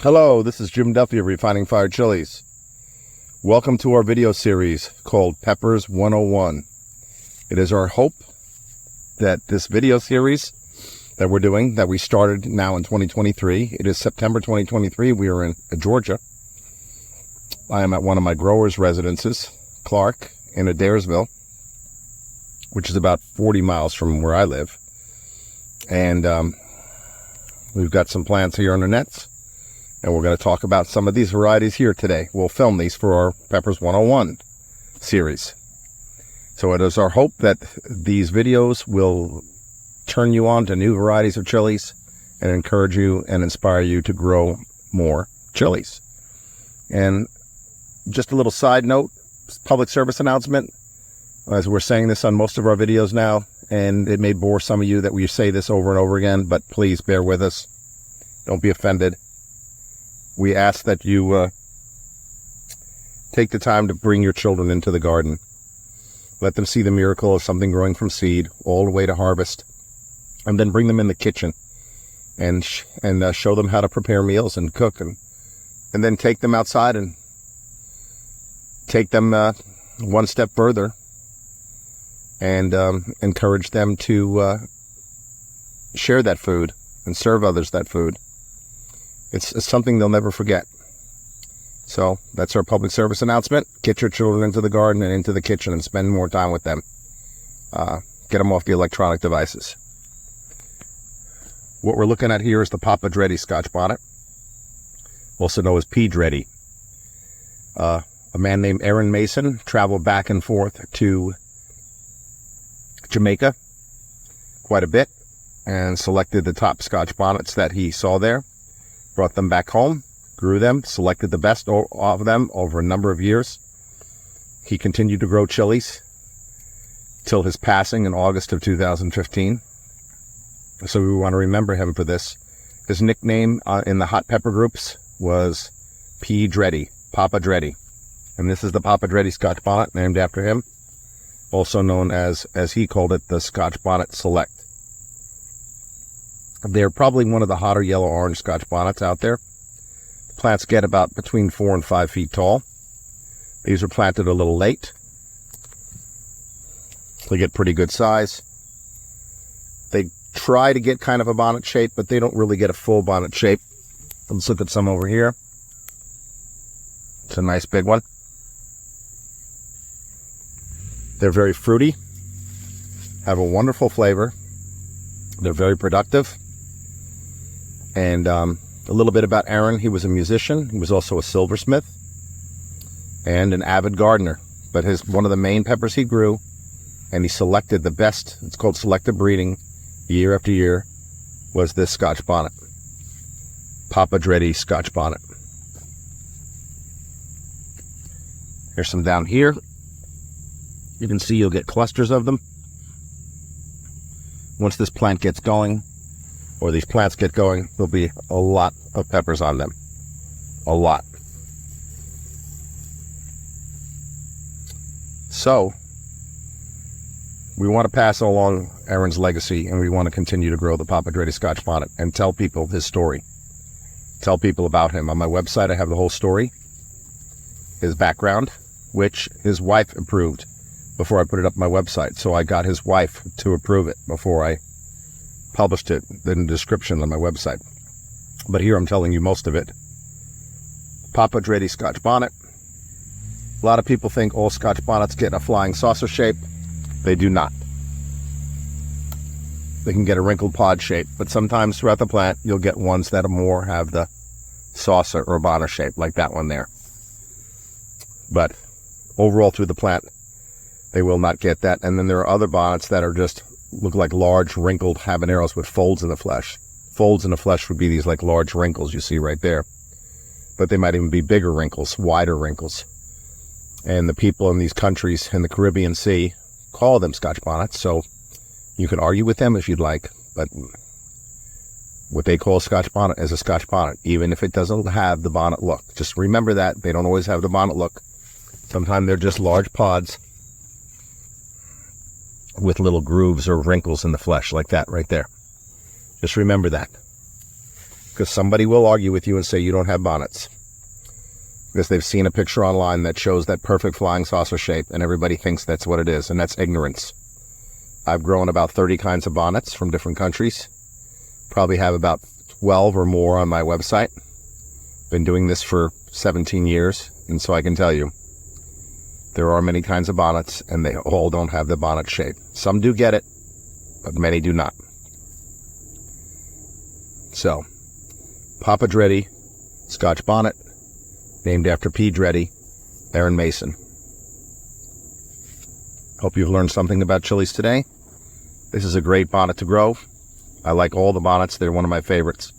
Hello, this is Jim Duffy of Refining Fire Chiles. Welcome to our video series called Peppers 101. It is our hope that this video series that we're doing, that we started now in 2023, it is September 2023, we are in Georgia. I am at one of my growers' residences, Clark, in Adairsville, which is about 40 miles from where I live. And we've got some plants here on the nets. And we're going to talk about some of these varieties here today. We'll film these for our Peppers 101 series. So it is our hope that these videos will turn you on to new varieties of chilies and encourage you and inspire you to grow more chilies. And just a little side note, public service announcement, as we're saying this on most of our videos now, and it may bore some of you that we say this over and over again, but please bear with us. Don't be offended. We ask that you take the time to bring your children into the garden. Let them see the miracle of something growing from seed all the way to harvest. And then bring them in the kitchen and show them how to prepare meals and cook. And then take them outside and take them one step further and encourage them to share that food and serve others that food. It's something they'll never forget. So that's our public service announcement. Get your children into the garden and into the kitchen and spend more time with them. Get them off the electronic devices. What we're looking at here is the Papa Dreadie Scotch Bonnet, also known as P. Dreadie. A man named Aaron Mason traveled back and forth to Jamaica quite a bit and selected the top Scotch bonnets that he saw there. Brought them back home, grew them, selected the best of them over a number of years. He continued to grow chilies till his passing in August of 2015. So we want to remember him for this. His nickname in the hot pepper groups was P. Dreadie, Papa Dreadie. And this is the Papa Dreadie Scotch Bonnet, named after him, also known as he called it, the Scotch Bonnet Select. They're probably one of the hotter yellow-orange Scotch bonnets out there. The plants get about between 4 and 5 feet tall. These were planted a little late. They get pretty good size. They try to get kind of a bonnet shape, but they don't really get a full bonnet shape. Let's look at some over here. It's a nice big one. They're very fruity, have a wonderful flavor. They're very productive. And a little bit about Aaron. He was a musician. He was also a silversmith and an avid gardener. But one of the main peppers he grew, and he selected the best, it's called selective breeding, year after year, was this Scotch Bonnet. Papa Dreadie Scotch Bonnet. Here's some down here. You can see you'll get clusters of them. Once this plant gets going, or these plants get going, there'll be a lot of peppers on them. A lot. So, we want to pass along Aaron's legacy, and we want to continue to grow the Papa Dreadie Scotch Bonnet and tell people his story. Tell people about him. On my website, I have the whole story. His background, which his wife approved before I put it up on my website. So I got his wife to approve it before I published it in the description on my website. But here I'm telling you most of it. Papa Dreadie Scotch Bonnet. A lot of people think all Scotch bonnets get a flying saucer shape. They do not. They can get a wrinkled pod shape, but sometimes throughout the plant you'll get ones that more have the saucer or bonnet shape, like that one there. But overall through the plant, they will not get that. And then there are other bonnets that are just look like large wrinkled habaneros with folds in the flesh. Folds in the flesh would be these like large wrinkles you see right there. But they might even be bigger wrinkles, wider wrinkles. And the people in these countries in the Caribbean Sea call them Scotch bonnets. So you can argue with them if you'd like, but what they call a Scotch bonnet is a Scotch bonnet, even if it doesn't have the bonnet look. Just remember that. They don't always have the bonnet look. Sometimes they're just large pods with little grooves or wrinkles in the flesh like that right there. Just remember that. because somebody will argue with you and say you don't have bonnets. Because they've seen a picture online that shows that perfect flying saucer shape, and everybody thinks that's what it is, and that's ignorance. I've grown about 30 kinds of bonnets from different countries. Probably have about 12 or more on my website. Been doing this for 17 years, and so I can tell you, there are many kinds of bonnets, and they all don't have the bonnet shape. Some do get it, but many do not. So, Papa Dreadie, Scotch bonnet, named after P. Dreadie, Aaron Mason. Hope you've learned something about Chiles today. This is a great bonnet to grow. I like all the bonnets. They're one of my favorites.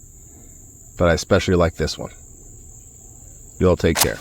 But I especially like this one. You all take care.